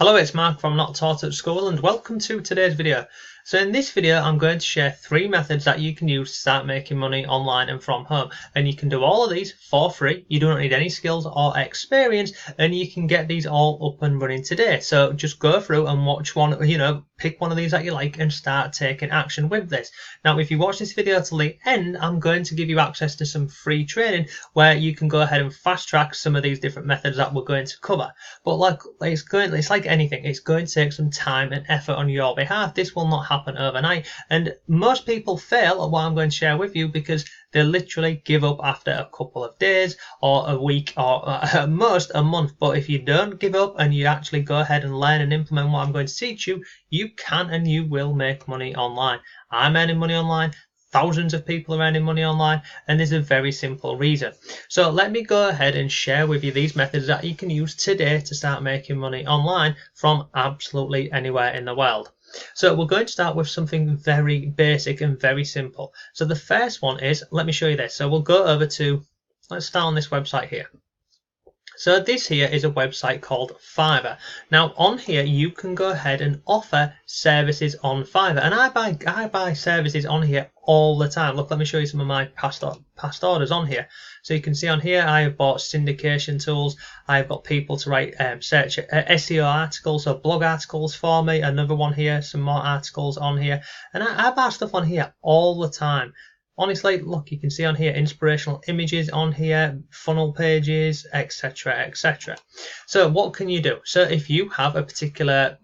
Hello, it's Mark from Not Taught at School and welcome to today's video. So in this video I'm going to share 3 methods that you can use to start making money online and from home, and you can do all of these for free. You don't need any skills or experience and you can get these all up and running today. So just go through and watch one, pick one of these that you like and start taking action with this. Now if you watch this video till the end, I'm going to give you access to some free training where you can go ahead and fast track some of these different methods that we're going to cover. But it's like anything, it's going to take some time and effort on your behalf. This will not happen overnight, and most people fail at what I'm going to share with you because they literally give up after a couple of days or a week or at most a month. But if you don't give up and you actually go ahead and learn and implement what I'm going to teach you, you can and you will make money online. I'm earning money online. Thousands of people are earning money online, and there's a very simple reason. So let me go ahead and share with you these methods that you can use today to start making money online from absolutely anywhere in the world. So we're going to start with something very basic and very simple. So the first one is, let me show you this. So we'll go over to, let's start on this website here. So this here is a website called Fiverr. Now on here you can go ahead and offer services on Fiverr, and I buy services on here all the time. Look, let me show you some of my past orders on here. So you can see on here I have bought syndication tools. I've got people to write search SEO articles, so blog articles for me. Another one here, some more articles on here, and I buy stuff on here all the time. Honestly, look, you can see on here inspirational images on here, funnel pages, etc, etc. So what can you do? So if you have a particular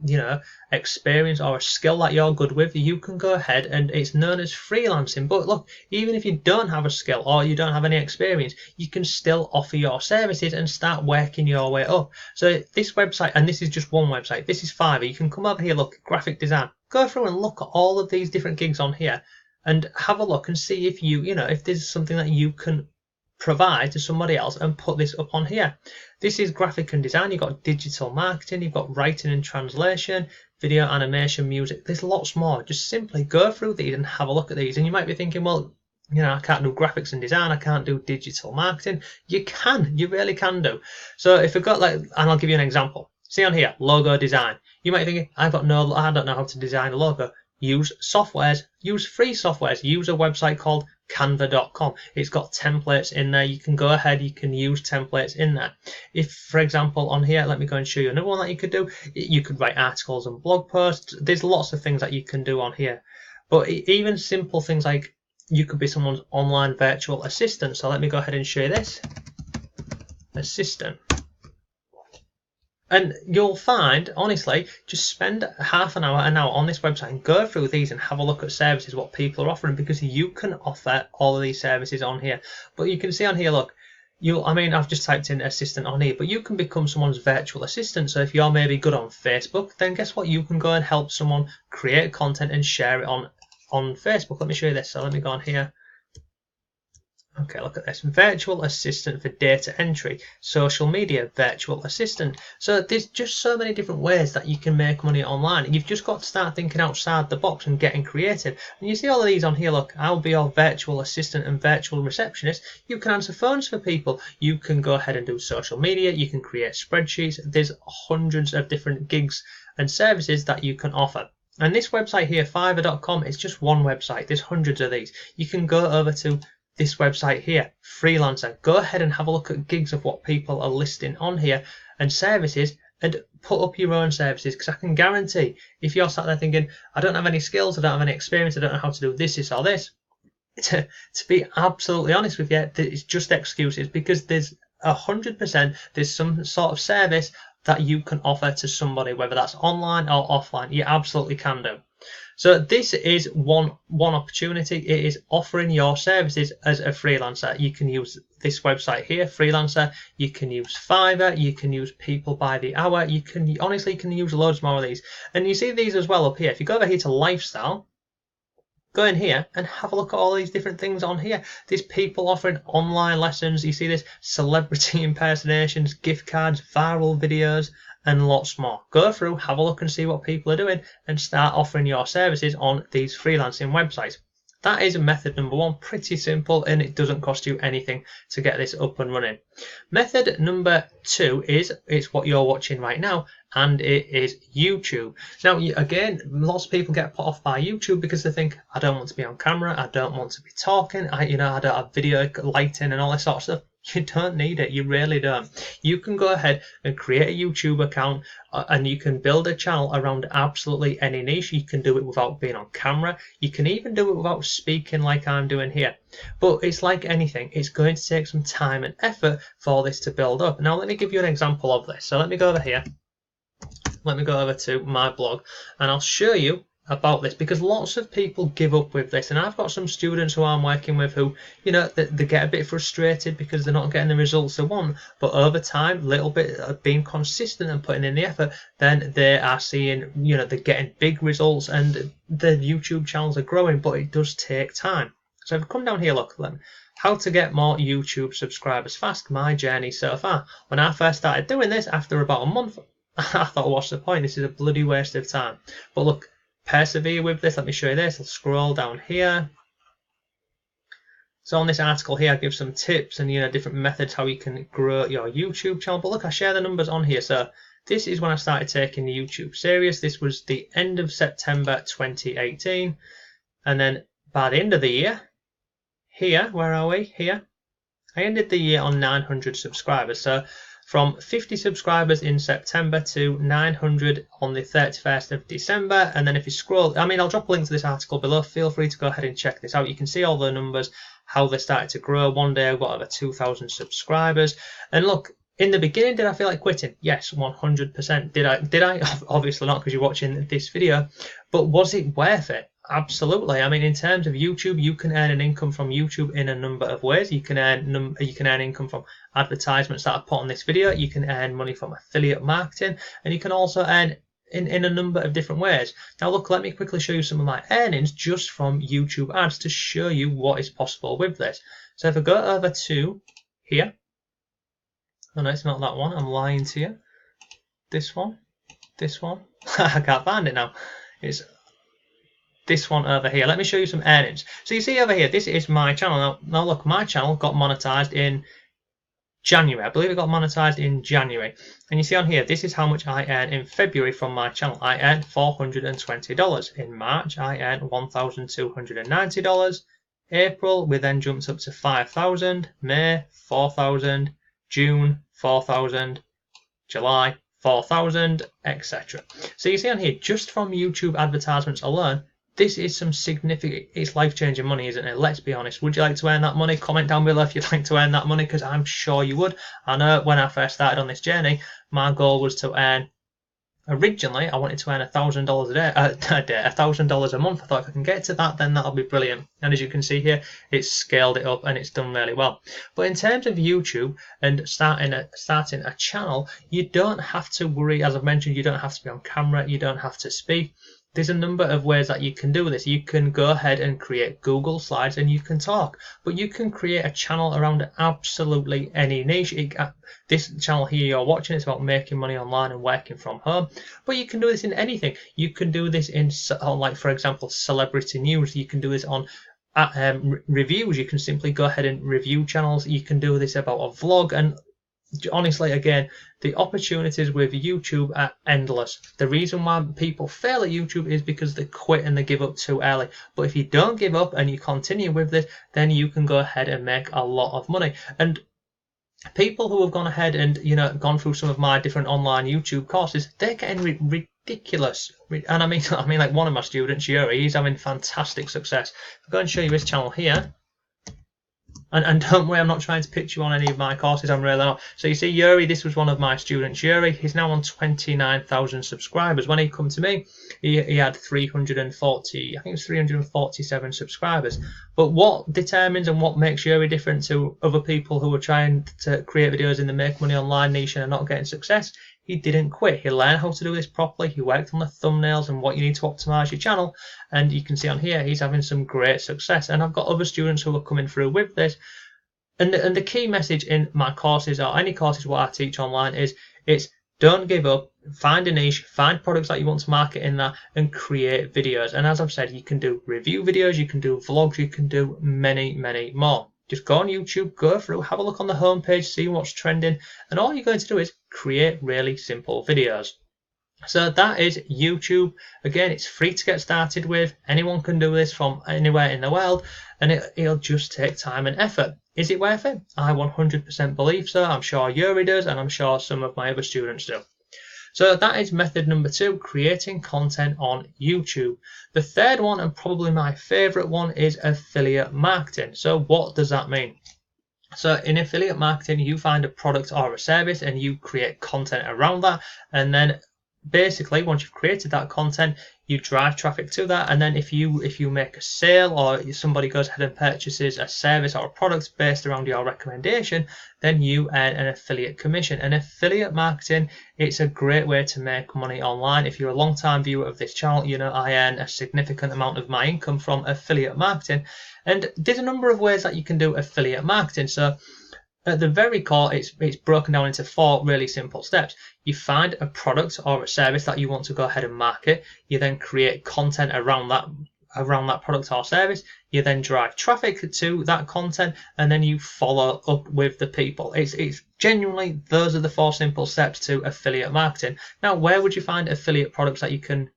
experience or a skill that you're good with, you can go ahead, and it's known as freelancing. But look, even if you don't have a skill or you don't have any experience, you can still offer your services and start working your way up. So this website, and this is just one website, this is Fiverr. You can come over here, look, graphic design, go through and look at all of these different gigs on here and have a look and see if if there's something that you can provide to somebody else and put this up on here. This is graphic and design. You've got digital marketing, you've got writing and translation, video, animation, music. There's lots more. Just simply go through these and have a look at these. And you might be thinking, well, I can't do graphics and design, I can't do digital marketing. You can, you really can do. So if you've got and I'll give you an example. See on here, logo design. You might be thinking, I don't know how to design a logo. Use softwares, use free softwares, use a website called canva.com. It's got templates in there. You can go ahead, you can use templates in there. If, for example, on here, let me go and show you another one that you could do. You could write articles and blog posts. There's lots of things that you can do on here. But even simple things like you could be someone's online virtual assistant. So let me go ahead and show you this. Assistant. And you'll find, honestly, just spend half an hour on this website and go through these and have a look at services, what people are offering, because you can offer all of these services on here. But you can see on here, look, I've just typed in assistant on here, but you can become someone's virtual assistant. So if you're maybe good on Facebook, then guess what? You can go and help someone create content and share it on Facebook. Let me show you this. So let me go on here. Okay, look at this. Virtual assistant for data entry, social media virtual assistant. So there's just so many different ways that you can make money online. You've just got to start thinking outside the box and getting creative. And you see all of these on here. Look, I'll be your virtual assistant and virtual receptionist. You can answer phones for people. You can go ahead and do social media. You can create spreadsheets. There's hundreds of different gigs and services that you can offer. And this website here, fiverr.com, is just one website. There's hundreds of these. You can go over to this website here, Freelancer. Go ahead and have a look at gigs of what people are listing on here and services, and put up your own services, because I can guarantee if you're sat there thinking, I don't have any skills, I don't have any experience, I don't know how to do this or this, to be absolutely honest with you, it's just excuses, because there's 100% there's some sort of service that you can offer to somebody, whether that's online or offline. You absolutely can do. So this is one opportunity. It is offering your services as a freelancer. You can use this website here, Freelancer. You can use Fiverr. You can use People by the Hour. You can use loads more of these. And you see these as well up here. If you go over here to Lifestyle, go in here and have a look at all these different things on here. There's people offering online lessons. You see this, celebrity impersonations, gift cards, viral videos, and lots more. Go through, have a look and see what people are doing, and start offering your services on these freelancing websites. that is method number one. Pretty simple, and it doesn't cost you anything to get this up and running. Method number two is it's what you're watching right now, and it is YouTube. Now, again, lots of people get put off by YouTube because they think, I don't want to be on camera, I don't want to be talking, I don't have video lighting and all this sort of stuff. You don't need it. You really don't. You can go ahead and create a YouTube account and you can build a channel around absolutely any niche. You can do it without being on camera. You can even do it without speaking like I'm doing here. But it's like anything. It's going to take some time and effort for this to build up. Now, let me give you an example of this. So let me go over here. Let me go over to my blog and I'll show you about this, because lots of people give up with this, and I've got some students who I'm working with who, they get a bit frustrated because they're not getting the results they want, but over time, little bit of being consistent and putting in the effort, then they are seeing, they're getting big results and the YouTube channels are growing, but it does take time. So if I come down here, look, how to get more YouTube subscribers fast, my journey so far. When I first started doing this, after about a month, I thought, what's the point? This is a bloody waste of time. But look, persevere with this. Let me show you this. I'll scroll down here. So on this article here, I give some tips and different methods how you can grow your YouTube channel. But look, I share the numbers on here. So this is when I started taking the YouTube serious. This was the end of September 2018, and then by the end of the year, here, where are we? Here, I ended the year on 900 subscribers. So from 50 subscribers in September to 900 on the 31st of December. And then if you scroll, I'll drop a link to this article below. Feel free to go ahead and check this out. You can see all the numbers, how they started to grow. One day I got over 2,000 subscribers. And look, in the beginning, did I feel like quitting? Yes, 100%. Did I? Obviously not, because you're watching this video. But was it worth it? Absolutely. In terms of YouTube, you can earn an income from YouTube in a number of ways. You can earn income from advertisements that I put on this video. You can earn money from affiliate marketing, and you can also earn in a number of different ways. Now look, let me quickly show you some of my earnings just from YouTube ads to show you what is possible with this. So if I go over to here, oh no, it's not that one, I'm lying to you. This one, I can't find it now. It's this one over here. Let me show you some earnings. So you see over here, this is my channel. Now look, my channel got monetized in January. I believe it got monetized in January. And you see on here, this is how much I earned in February from my channel. I earned $420. In March, I earned $1,290. April, we then jumped up to $5,000. May, $4,000. June, $4,000. July, $4,000, etc. So you see on here, just from YouTube advertisements alone, this is some significant, it's life-changing money, isn't it? Let's be honest. Would you like to earn that money? Comment down below if you'd like to earn that money, because I'm sure you would. I know when I first started on this journey, my goal was to earn, originally, I wanted to earn $1,000 $1,000 a month. I thought if I can get to that, then that'll be brilliant. And as you can see here, it's scaled it up and it's done really well. But in terms of YouTube and starting a channel, you don't have to worry. As I've mentioned, you don't have to be on camera. You don't have to speak. There's a number of ways that you can do this. You can go ahead and create Google Slides and you can talk, but you can create a channel around absolutely any niche. This channel here you're watching is about making money online and working from home, but you can do this in anything. You can do this on, like, for example, celebrity news. You can do this on reviews. You can simply go ahead and review channels. You can do this about a vlog, and honestly, again, the opportunities with YouTube are endless. The reason why people fail at YouTube is because they quit and they give up too early. But if you don't give up and you continue with this, then you can go ahead and make a lot of money. And people who have gone ahead and gone through some of my different online YouTube courses, they're getting ridiculous. And I mean like one of my students, Yuri, he's having fantastic success. I'm going to show you his channel here. And don't worry, I'm not trying to pitch you on any of my courses, I'm really not. So you see, Yuri, this was one of my students. Yuri, he's now on 29,000 subscribers. When he come to me, he had 347 subscribers. But what determines and what makes Yuri different to other people who are trying to create videos in the make money online niche and are not getting success? He didn't quit. He learned how to do this properly. He worked on the thumbnails and what you need to optimize your channel. And you can see on here, he's having some great success. And I've got other students who are coming through with this. And the key message in my courses or any courses what I teach online is it's Don't give up. Find a niche, find products that you want to market in that, and create videos. And as I've said, you can do review videos, you can do vlogs, you can do many more. Just go on YouTube, go through, have a look on the homepage, see what's trending, and all you're going to do is create really simple videos. So that is YouTube. Again, it's free to get started with. Anyone can do this from anywhere in the world, and it'll just take time and effort. Is it worth it? I 100% believe so. I'm sure Yuri does, and I'm sure some of my other students do. So that is method number 2, creating content on YouTube. The third one, and probably my favorite one, is affiliate marketing. So what does that mean? So in affiliate marketing, you find a product or a service and you create content around that, and then basically once you've created that content, you drive traffic to that, and then if you make a sale or somebody goes ahead and purchases a service or a product based around your recommendation, then you earn an affiliate commission. And affiliate marketing, it's a great way to make money online. If you're a long-time viewer of this channel, you know I earn a significant amount of my income from affiliate marketing, and there's a number of ways that you can do affiliate marketing. So at the very core, it's broken down into 4 really simple steps. You find a product or a service that you want to go ahead and market. You then create content around that product or service. You then drive traffic to that content, and then you follow up with the people. It's genuinely, those are the 4 simple steps to affiliate marketing. Now, where would you find affiliate products that you can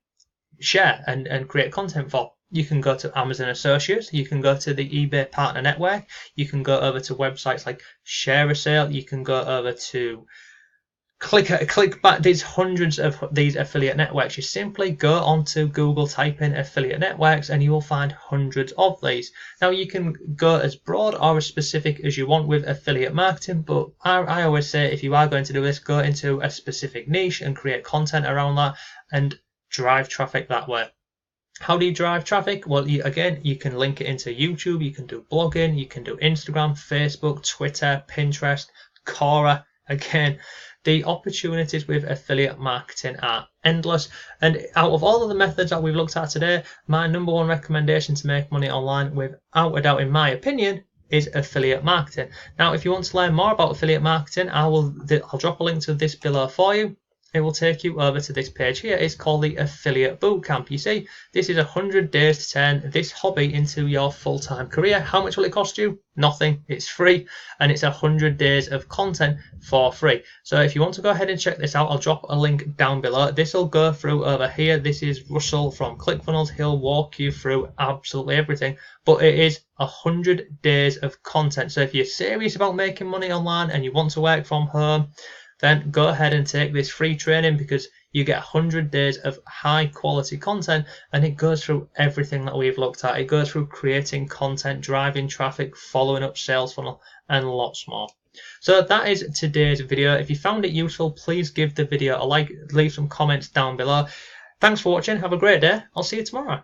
share and create content for? You can go to Amazon Associates, you can go to the eBay Partner Network, you can go over to websites like Share a Sale, you can go over to ClickBack. There's hundreds of these affiliate networks. You simply go onto Google, type in affiliate networks, and you will find hundreds of these. Now you can go as broad or as specific as you want with affiliate marketing, but I always say if you are going to do this, go into a specific niche and create content around that and drive traffic that way. How do you drive traffic? Well, you can link it into YouTube, you can do blogging, you can do Instagram, Facebook, Twitter, Pinterest, Quora. Again, the opportunities with affiliate marketing are endless. And out of all of the methods that we've looked at today, my number 1 recommendation to make money online, without a doubt in my opinion, is affiliate marketing. Now, if you want to learn more about affiliate marketing, I'll drop a link to this below for you. It will take you over to this page here. It's called the Affiliate Bootcamp. You see, this is 100 days to turn this hobby into your full-time career. How much will it cost you? Nothing. It's free, and it's 100 days of content for free. So if you want to go ahead and check this out, I'll drop a link down below. This will go through over here. This is Russell from ClickFunnels. He'll walk you through absolutely everything, but it is 100 days of content. So if you're serious about making money online and you want to work from home, then go ahead and take this free training, because you get 100 days of high quality content, and it goes through everything that we've looked at. It goes through creating content, driving traffic, following up sales funnel, and lots more. So that is today's video. If you found it useful, please give the video a like, leave some comments down below. Thanks for watching. Have a great day. I'll see you tomorrow.